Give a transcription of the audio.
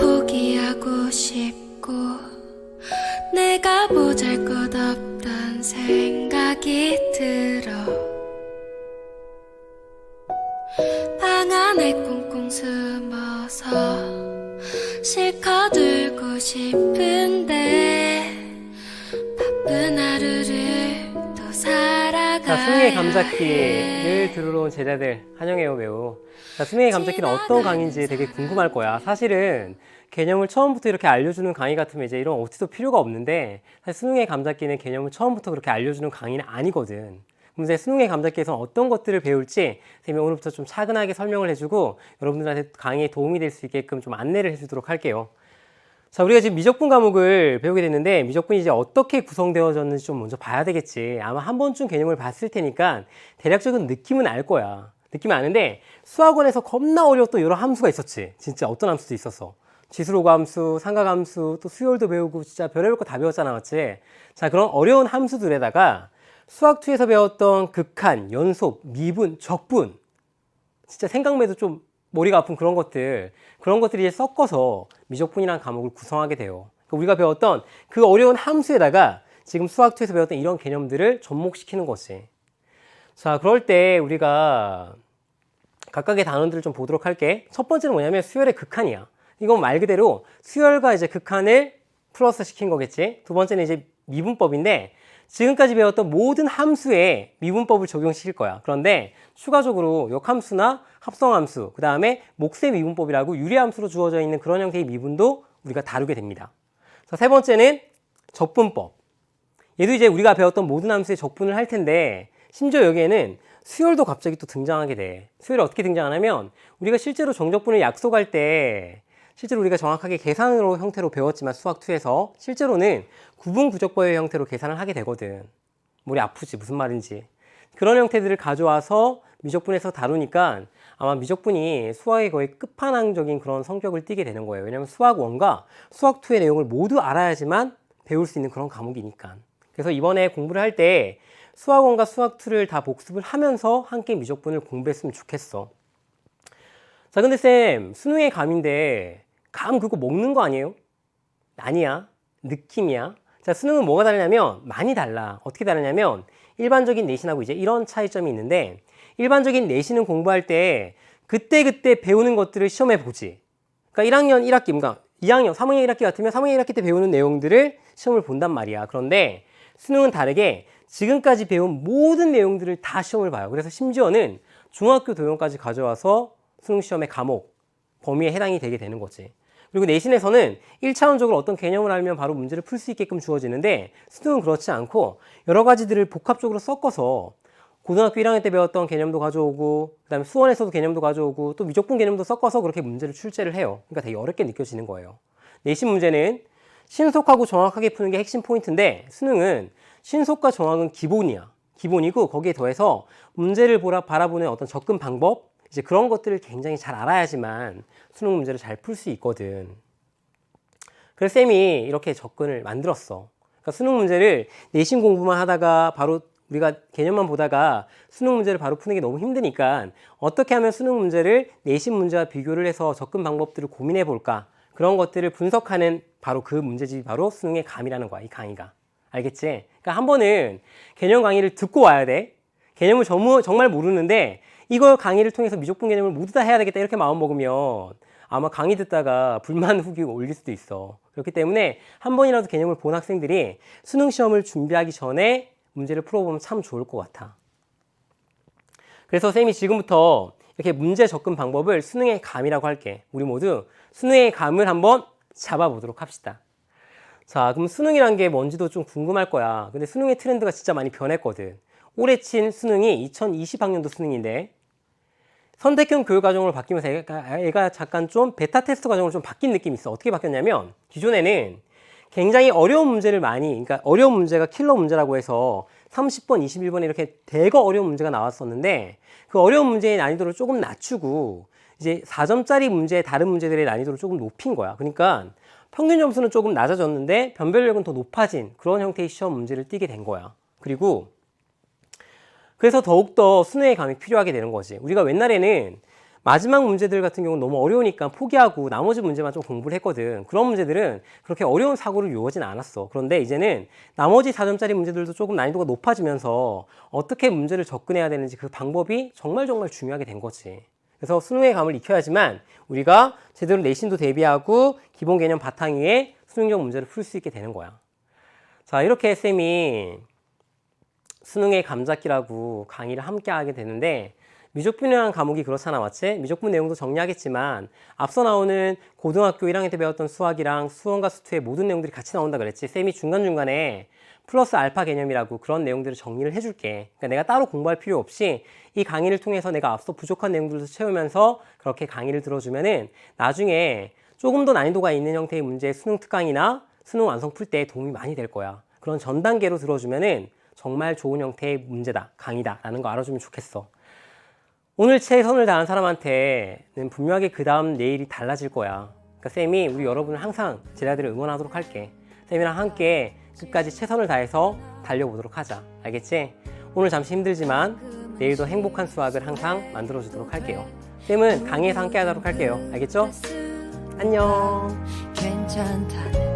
포기하고 싶고 내가 보잘것없던 생각이 들어 방 안에 꽁꽁 숨어서 실컷 울고 싶은데 바쁜 하루를 또 살아가야 자, 수능의 감잡기를 들으러 온 제자들 환영해요 매우. 자, 수능의 감잡기는 어떤 강의인지 되게 궁금할 거야. 사실은 개념을 처음부터 이렇게 알려주는 강의 같으면 이제 이런 OT도 필요가 없는데, 사실 수능의 감잡기는 개념을 처음부터 그렇게 알려주는 강의는 아니거든. 그럼 이제 수능의 감잡기에서 어떤 것들을 배울지 선생님이 오늘부터 좀 차근하게 설명을 해주고 여러분들한테 강의에 도움이 될 수 있게끔 좀 안내를 해주도록 할게요. 자, 우리가 지금 미적분 과목을 배우게 됐는데, 미적분이 이제 어떻게 구성되어졌는지 좀 먼저 봐야 되겠지. 아마 한 번쯤 개념을 봤을 테니까 대략적인 느낌은 알 거야. 느낌은 아는데, 수학원에서 겁나 어려웠던 여러 함수가 있었지. 진짜 어떤 함수도 있었어. 지수로그 함수, 삼각함수, 또 수열도 배우고 진짜 별의별 거 다 배웠잖아, 맞지? 자, 그런 어려운 함수들에다가 수학2에서 배웠던 극한, 연속, 미분, 적분, 진짜 생각만 해도 좀 머리가 아픈 그런 것들이 이제 섞어서 미적분이라는 과목을 구성하게 돼요. 그러니까 우리가 배웠던 그 어려운 함수에다가 지금 수학2에서 배웠던 이런 개념들을 접목시키는 거지. 자, 그럴 때 우리가 각각의 단원들을 좀 보도록 할게. 첫 번째는 뭐냐면 수열의 극한이야. 이건 말 그대로 수열과 이제 극한을 플러스 시킨 거겠지. 두 번째는 이제 미분법인데, 지금까지 배웠던 모든 함수에 미분법을 적용시킬 거야. 그런데 추가적으로 역함수나 합성함수, 그 다음에 몫의 미분법이라고 유리함수로 주어져 있는 그런 형태의 미분도 우리가 다루게 됩니다. 자, 세 번째는 적분법. 얘도 이제 우리가 배웠던 모든 함수의 적분을 할 텐데, 심지어 여기에는 수열도 갑자기 또 등장하게 돼. 수열이 어떻게 등장하냐면, 우리가 실제로 정적분을 약속할 때 실제로 우리가 정확하게 계산으로 형태로 배웠지만 수학2에서 실제로는 구분구적법의 형태로 계산을 하게 되거든. 머리 아프지? 무슨 말인지. 그런 형태들을 가져와서 미적분에서 다루니까 아마 미적분이 수학의 거의 끝판왕적인 그런 성격을 띠게 되는 거예요. 왜냐하면 수학1과 수학2의 내용을 모두 알아야지만 배울 수 있는 그런 과목이니까. 그래서 이번에 공부를 할 때 수학1과 수학2를 다 복습을 하면서 함께 미적분을 공부했으면 좋겠어. 자, 근데 쌤, 수능의 감인데 감 그거 먹는 거 아니에요? 아니야. 느낌이야. 자, 수능은 뭐가 다르냐면 많이 달라. 어떻게 다르냐면 일반적인 내신하고 이제 이런 차이점이 있는데, 일반적인 내신은 공부할 때 그때그때 배우는 것들을 시험에 보지. 그러니까 1학년 1학기, 그러니까 2학년, 3학년 1학기 같으면 3학년 1학기 때 배우는 내용들을 시험을 본단 말이야. 그런데 수능은 다르게 지금까지 배운 모든 내용들을 다 시험을 봐요. 그래서 심지어는 중학교 도형까지 가져와서 수능 시험의 과목, 범위에 해당이 되게 되는 거지. 그리고 내신에서는 1차원적으로 어떤 개념을 알면 바로 문제를 풀 수 있게끔 주어지는데, 수능은 그렇지 않고 여러 가지들을 복합적으로 섞어서 고등학교 1학년 때 배웠던 개념도 가져오고, 그 다음에 수원에서도 개념도 가져오고, 또 미적분 개념도 섞어서 그렇게 문제를 출제를 해요. 그러니까 되게 어렵게 느껴지는 거예요. 내신 문제는 신속하고 정확하게 푸는 게 핵심 포인트인데, 수능은 신속과 정확은 기본이야. 기본이고, 거기에 더해서 문제를 바라보는 어떤 접근 방법, 이제 그런 것들을 굉장히 잘 알아야지만 수능 문제를 잘 풀 수 있거든. 그래서 쌤이 이렇게 접근을 만들었어. 그러니까 수능 문제를 내신 공부만 하다가 바로 우리가 개념만 보다가 수능 문제를 바로 푸는 게 너무 힘드니까 어떻게 하면 수능 문제를 내신 문제와 비교를 해서 접근 방법들을 고민해 볼까, 그런 것들을 분석하는 바로 그 문제집이 바로 수능의 감이라는 거야, 이 강의가. 알겠지? 그러니까 한 번은 개념 강의를 듣고 와야 돼. 개념을 정말 모르는데 이걸 강의를 통해서 미적분 개념을 모두 다 해야 되겠다 이렇게 마음먹으면 아마 강의 듣다가 불만 후기 올릴 수도 있어. 그렇기 때문에 한 번이라도 개념을 본 학생들이 수능 시험을 준비하기 전에 문제를 풀어보면 참 좋을 것 같아. 그래서 쌤이 지금부터 이렇게 문제 접근 방법을 수능의 감이라고 할게. 우리 모두 수능의 감을 한번 잡아보도록 합시다. 자, 그럼 수능이란 게 뭔지도 좀 궁금할 거야. 근데 수능의 트렌드가 진짜 많이 변했거든. 올해 친 수능이 2020학년도 수능인데, 선택형 교육과정으로 바뀌면서 애가 잠깐 좀 베타 테스트 과정으로 좀 바뀐 느낌이 있어. 어떻게 바뀌었냐면, 기존에는 굉장히 어려운 문제를 그러니까 어려운 문제가 킬러 문제라고 해서 30번, 21번에 이렇게 대거 어려운 문제가 나왔었는데, 그 어려운 문제의 난이도를 조금 낮추고 이제 4점짜리 문제의 다른 문제들의 난이도를 조금 높인 거야. 그러니까 평균 점수는 조금 낮아졌는데 변별력은 더 높아진 그런 형태의 시험 문제를 띄게 된 거야. 그래서 더욱더 수능의 감이 필요하게 되는 거지. 우리가 옛날에는 마지막 문제들 같은 경우는 너무 어려우니까 포기하고 나머지 문제만 좀 공부를 했거든. 그런 문제들은 그렇게 어려운 사고를 요하진 않았어. 그런데 이제는 나머지 4점짜리 문제들도 조금 난이도가 높아지면서 어떻게 문제를 접근해야 되는지 그 방법이 정말 중요하게 된 거지. 그래서 수능의 감을 익혀야지만 우리가 제대로 내신도 대비하고 기본 개념 바탕 위에 수능적 문제를 풀 수 있게 되는 거야. 자, 이렇게 쌤이 수능의 감잡기라고 강의를 함께 하게 되는데, 미적분이라는 과목이 그렇잖아, 맞지? 미적분 내용도 정리하겠지만 앞서 나오는 고등학교 1학년 때 배웠던 수학이랑 수원과 수투의 모든 내용들이 같이 나온다 그랬지. 쌤이 중간중간에 플러스 알파 개념이라고 그런 내용들을 정리를 해줄게. 그러니까 내가 따로 공부할 필요 없이 이 강의를 통해서 내가 앞서 부족한 내용들도 채우면서 그렇게 강의를 들어주면은 나중에 조금 더 난이도가 있는 형태의 문제의 수능 특강이나 수능 완성 풀 때 도움이 많이 될 거야. 그런 전 단계로 들어주면은 정말 좋은 형태의 문제다, 강의다라는 거 알아주면 좋겠어. 오늘 최선을 다한 사람한테는 분명하게 그 다음 내일이 달라질 거야. 그러니까 쌤이 우리 여러분을 항상 제자들을 응원하도록 할게. 쌤이랑 함께 끝까지 최선을 다해서 달려보도록 하자. 알겠지? 오늘 잠시 힘들지만 내일도 행복한 수학을 항상 만들어주도록 할게요. 쌤은 강의에서 함께 하도록 할게요. 알겠죠? 안녕. 괜찮다